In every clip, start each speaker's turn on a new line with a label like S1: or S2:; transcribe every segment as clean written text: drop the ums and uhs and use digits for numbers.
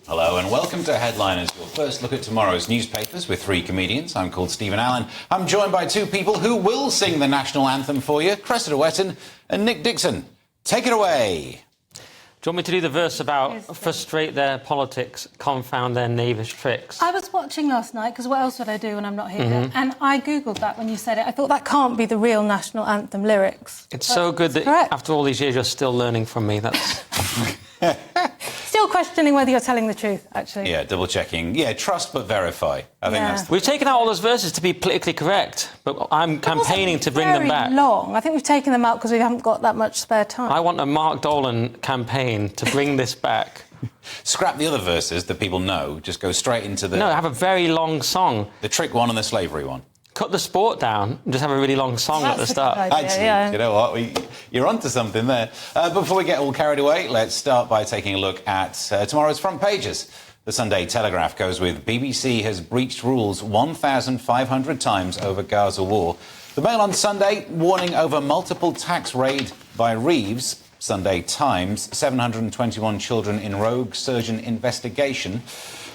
S1: Hello and welcome to Headliners, your first look at tomorrow's newspapers with three comedians. I'm called Stephen Allen. I'm joined by two people who will sing the national anthem for you, Cressida Wetton and Nick Dixon. Take it away.
S2: Do you want me to do the verse about frustrate their politics, confound their knavish tricks?
S3: I was watching last night, because what else would I do when I'm not here? And I Googled that when you said it. I thought that can't be the real national anthem lyrics.
S2: It's so good that after all these years you're still learning from me. That's...
S3: Still questioning whether you're telling the truth, actually.
S1: Yeah, double-checking. Yeah, trust but verify. I think that's...
S2: We've taken out all those verses to be politically correct, but I'm campaigning to bring them back.
S3: Long. I think we've taken them out because we haven't got that much spare time.
S2: I want a Mark Dolan campaign to bring this back.
S1: Scrap the other verses that people know, just go straight into the...
S2: No, have a very long song.
S1: The trick one and the slavery one.
S2: Cut the sport down and just have a really long song at the start.
S1: Actually, you know what? You're onto something there. Before we get all carried away, let's start by taking a look at tomorrow's front pages. The Sunday Telegraph goes with BBC has breached rules 1,500 times over Gaza war. The Mail on Sunday, warning over multiple tax raid by Reeves. Sunday Times, 721 children in rogue surgeon investigation.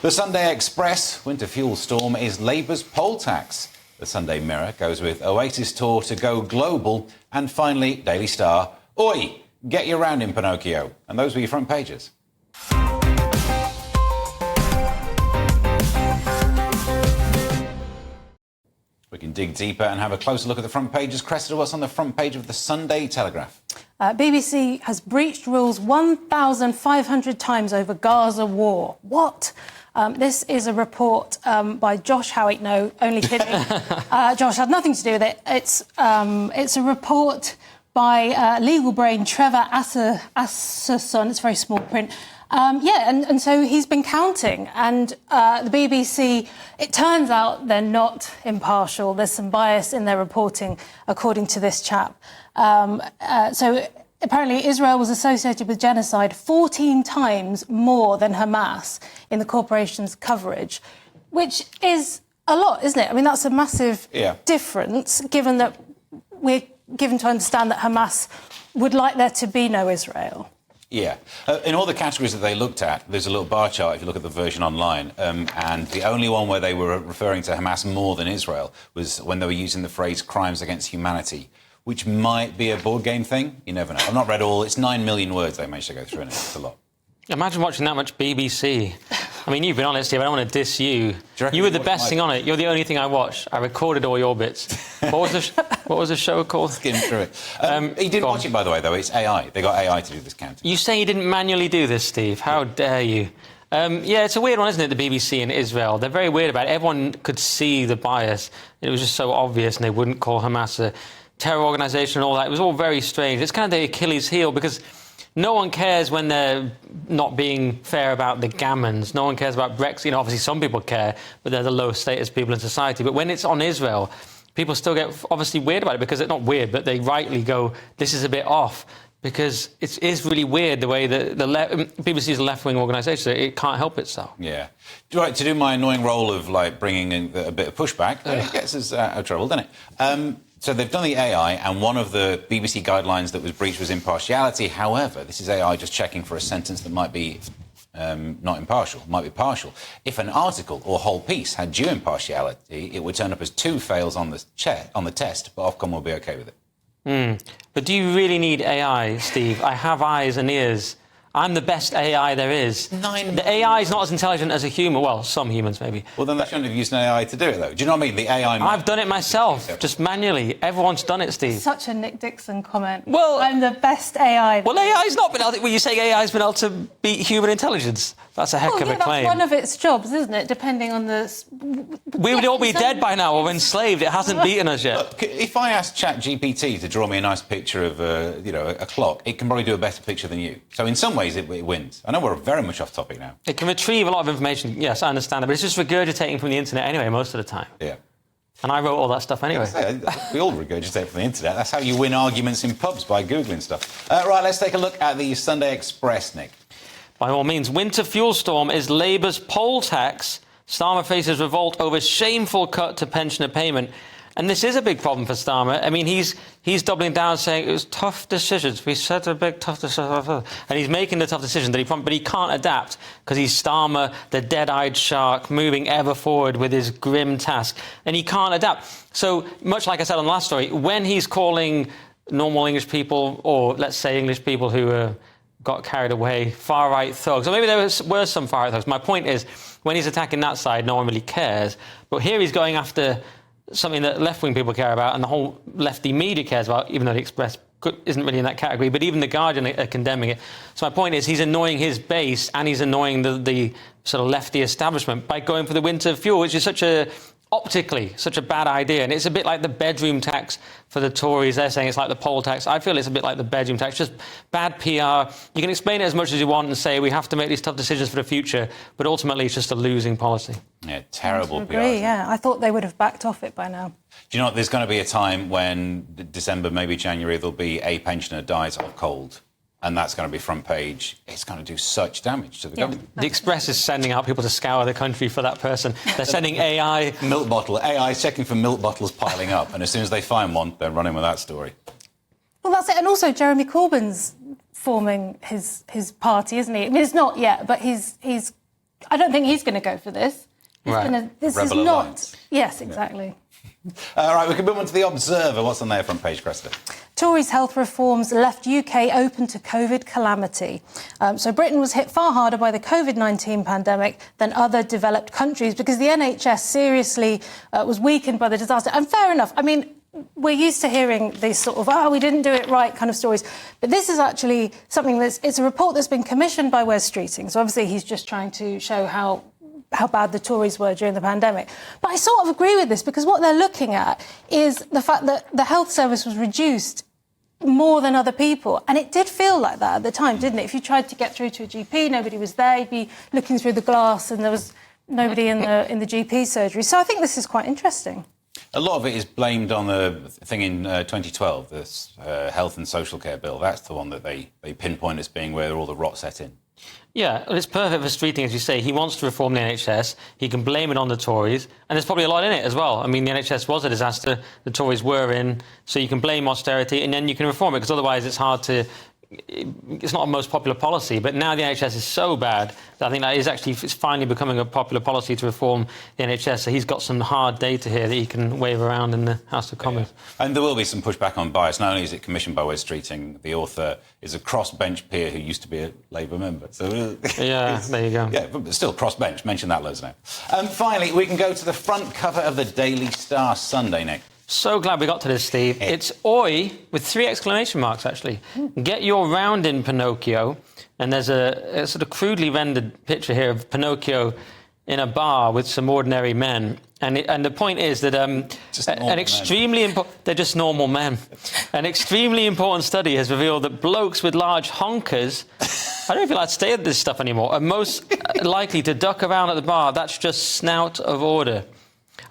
S1: The Sunday Express, winter fuel storm is Labour's poll tax. The Sunday Mirror goes with Oasis tour to go global. And finally, Daily Star, oi, get your round in Pinocchio. And those were your front pages. We can dig deeper and have a closer look at the front pages. Cressida, what's on the front page of the Sunday Telegraph?
S3: BBC has breached rules 1,500 times over Gaza war. What? This is a report by Josh Howitt. No, only kidding. Josh had nothing to do with it. It's a report by legal brain Trevor Asserson. It's very small print. And so he's been counting. And the BBC, it turns out they're not impartial. There's some bias in their reporting, according to this chap. So apparently Israel was associated with genocide 14 times more than Hamas in the corporation's coverage, which is a lot, isn't it? I mean, that's a massive difference, given that we're given to understand that Hamas would like there to be no Israel.
S1: Yeah. In all the categories that they looked at, there's a little bar chart if you look at the version online, and the only one where they were referring to Hamas more than Israel was when they were using the phrase crimes against humanity, which might be a board game thing. You never know. I've not read all. It's 9 million words they managed to go through, and it's a lot.
S2: Imagine watching that much BBC. I mean, you've been honest here, but I don't want to diss you. You were the best thing on it. You're the only thing I watched. I recorded all your bits. What was the show called?
S1: Skim through it. He didn't watch it, by the way, though. It's AI. They got AI to do this counting.
S2: You say you didn't manually do this, Steve. How dare you? Yeah, it's a weird one, isn't it, the BBC and Israel? They're very weird about it. Everyone could see the bias. It was just so obvious, and they wouldn't call Hamas a terror organisation and all that. It was all very strange. It's kind of the Achilles heel, because no one cares when they're not being fair about the gammons. No one cares about Brexit. You know, obviously some people care, but they're the lowest status people in society. But when it's on Israel, people still get obviously weird about it, because it's not weird, but they rightly go, this is a bit off, because it is really weird the way that BBC is a left-wing organisation, so it can't help itself. Yeah.
S1: Right, to do my annoying role of, like, bringing in a bit of pushback, it gets us out of trouble, doesn't it? So they've done the AI, and one of the BBC guidelines that was breached was impartiality. However, this is AI just checking for a sentence that might be not impartial, might be partial. If an article or whole piece had due impartiality, it would turn up as 2 fails on the test, but Ofcom will be OK with it.
S2: But do you really need AI, Steve? I have eyes and ears. I'm the best AI there is. The AI is not as intelligent as a human. Well, some humans, maybe.
S1: Well, then they shouldn't have used an AI to do it, though. Do you know what I mean? The AI...
S2: I've done it myself, just manually. Everyone's done it, Steve.
S3: Such a Nick Dixon comment.
S2: Well,
S3: I'm the best AI.
S2: Well, AI's not been able to... Well, you say AI's been able to beat human intelligence. That's a heck of a claim.
S3: That's one of its jobs, isn't it? Depending on the...
S2: We would all be dead by now or enslaved. It hasn't beaten us yet.
S1: Look, if I asked ChatGPT to draw me a nice picture of, a clock, it can probably do a better picture than you. So in some ways, it wins. I know we're very much off topic now.
S2: It can retrieve a lot of information. Yes, I understand that, but it's just regurgitating from the internet anyway, most of the time.
S1: Yeah.
S2: And I wrote all that stuff anyway.
S1: We all regurgitate from the internet. That's how you win arguments in pubs, by Googling stuff. Right, let's take a look at the Sunday Express, Nick.
S2: By all means, winter fuel storm is Labour's poll tax. Starmer faces revolt over shameful cut to pensioner payment. And this is a big problem for Starmer. I mean, he's doubling down, saying it was tough decisions. We said a big tough decision. And he's making the tough decision, but he can't adapt because he's Starmer, the dead-eyed shark, moving ever forward with his grim task. And he can't adapt. So, much like I said on the last story, when he's calling normal English people, or let's say English people who got carried away, far-right thugs, or maybe there were some far-right thugs. My point is, when he's attacking that side, no one really cares. But here he's going after something that left-wing people care about and the whole lefty media cares about, even though the Express isn't really in that category, but even The Guardian are condemning it. So my point is he's annoying his base and he's annoying the sort of lefty establishment by going for the winter fuel, which is optically such a bad idea. And it's a bit like the bedroom tax for the Tories. They're saying it's like the poll tax. I feel it's a bit like the bedroom tax, just bad PR. You can explain it as much as you want and say we have to make these tough decisions for the future, but ultimately it's just a losing policy.
S1: Yeah, terrible PR.
S3: Yeah, I thought they would have backed off it by now.
S1: Do you know what? There's going to be a time when December, maybe January, there'll be a pensioner dies of cold. And that's going to be front page. It's going to do such damage to the government.
S2: The Express is sending out people to scour the country for that person. They're sending AI.
S1: Milk bottle. AI is checking for milk bottles piling up. And as soon as they find one, they're running with that story.
S3: Well, that's it. And also, Jeremy Corbyn's forming his party, isn't he? I mean, it's not yet, but he's. I don't think he's going to go for this. This
S1: Rebel
S3: is not.
S1: Alliance.
S3: Yes, exactly.
S1: All right, we can move on to The Observer. What's on their front page, Cressida?
S3: Tories' health reforms left UK open to Covid calamity. So Britain was hit far harder by the COVID-19 pandemic than other developed countries because the NHS seriously was weakened by the disaster. And fair enough. I mean, we're used to hearing these sort of, we didn't do it right kind of stories. But this is actually something it's a report that's been commissioned by Wes Streeting. So obviously he's just trying to show how bad the Tories were during the pandemic. But I sort of agree with this because what they're looking at is the fact that the health service was reduced more than other people. And it did feel like that at the time, didn't it? If you tried to get through to a GP, nobody was there. You'd be looking through the glass and there was nobody in the GP surgery. So I think this is quite interesting.
S1: A lot of it is blamed on the thing in 2012, this health and social care bill. That's the one that they pinpoint as being where all the rot set in.
S2: Yeah, well, it's perfect for Streeting, as you say. He wants to reform the NHS. He can blame it on the Tories. And there's probably a lot in it as well. I mean, the NHS was a disaster. The Tories were in. So you can blame austerity and then you can reform it, because otherwise it's hard to... It's not a most popular policy, but now the NHS is so bad that I think that is actually it's finally becoming a popular policy to reform the NHS. So he's got some hard data here that he can wave around in the House of Commons.
S1: Yeah. And there will be some pushback on bias. Not only is it commissioned by Wes Streeting, the author is a crossbench peer who used to be a Labour member. So
S2: yeah, there you go.
S1: Yeah, but still crossbench. Mention that loads now. Finally, we can go to the front cover of the Daily Star Sunday, Nick.
S2: So glad we got to this, Steve. It's Oi with 3 exclamation marks, actually. Get your round in, Pinocchio. And there's a sort of crudely rendered picture here of Pinocchio in a bar with some ordinary men. And the point is that they're just normal men. An extremely important study has revealed that blokes with large honkers, I don't know if you're allowed to stay at this stuff anymore, are most likely to duck around at the bar. That's just snout of order.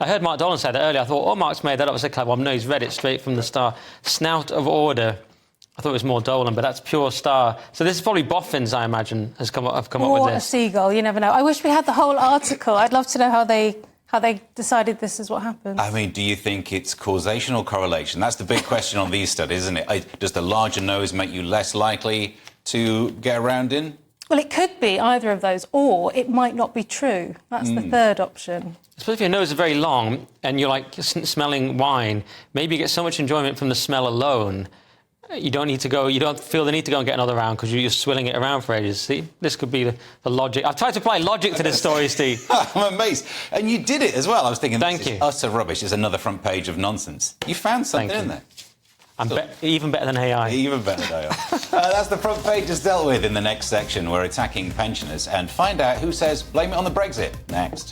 S2: I heard Mark Dolan say that earlier. I thought, Mark's made that up as a clever one. No, he's read it straight from the Star. Snout of order. I thought it was more Dolan, but that's pure Star. So this is probably Boffins, I imagine, have come up with this.
S3: Or a seagull, you never know. I wish we had the whole article. I'd love to know how they decided this is what happened.
S1: I mean, do you think it's causation or correlation? That's the big question on these studies, isn't it? Does the larger nose make you less likely to get around in?
S3: Well, it could be either of those, or it might not be true. That's the third option.
S2: Especially if your nose is very long and you're like smelling wine, maybe you get so much enjoyment from the smell alone, you don't feel the need to go and get another round because you're just swilling it around for ages. See, this could be the logic. I've tried to apply logic to this story, Steve.
S1: I'm amazed. And you did it as well. I was thinking,
S2: Thank you.
S1: Utter rubbish. It's another front page of nonsense. You found something in there.
S2: Even better than AI.
S1: Even better than AI. That's the front page is dealt with. In the next section, we're attacking pensioners and find out who says blame it on the Brexit next.